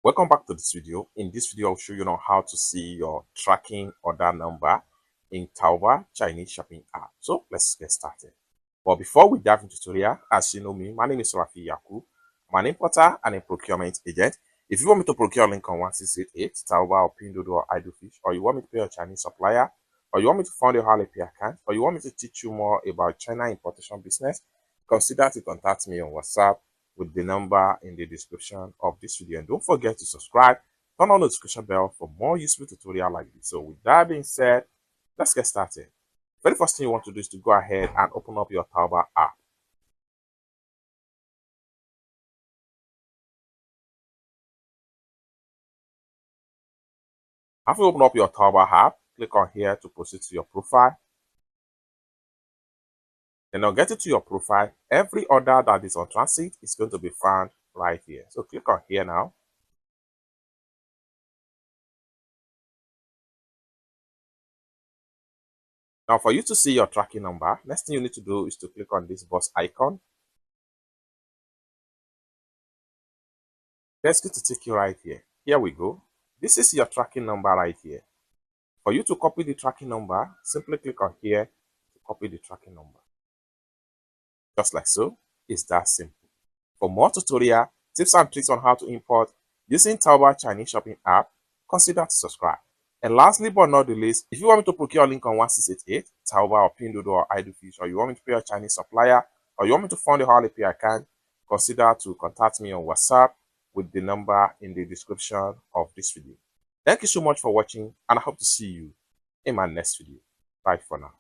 Welcome back to this video. In this video, I'll show you now how to see your tracking order number in Taobao Chinese shopping app. So let's get started. But before we dive into tutorial, as you know me, my name is Rafi Yaku. I'm an importer and a procurement agent. If you want me to procure link on 1688, Taobao or Pinduoduo or Idlefish, or you want me to pay a Chinese supplier, or you want me to fund a Alipay account, or you want me to teach you more about China importation business, consider to contact me on WhatsApp with the number in the description of this video. And don't forget to subscribe, turn on the notification bell for more useful tutorial like this. So with that being said, let's get started. Very first thing you want to do is to go ahead and open up your Taobao app. After you open up your Taobao app, click on here to proceed to your profile. Then I'll get it to your profile. Every order that is on transit is going to be found right here. So click on here now. Now for you to see your tracking number, next thing you need to do is to click on this box icon. That's going to take you right here. Here we go. This is your tracking number right here. For you to copy the tracking number, simply click on here to copy the tracking number. Just like so. It's that simple. For more tutorial, tips and tricks on how to import using Taobao Chinese shopping app, consider to subscribe. And lastly but not the least, if you want me to procure a link on 1688, Taobao or Pinduoduo or Idlefish, or you want me to pay a Chinese supplier, or you want me to fund a Alipay account, consider to contact me on WhatsApp with the number in the description of this video. Thank you so much for watching, and I hope to see you in my next video. Bye for now.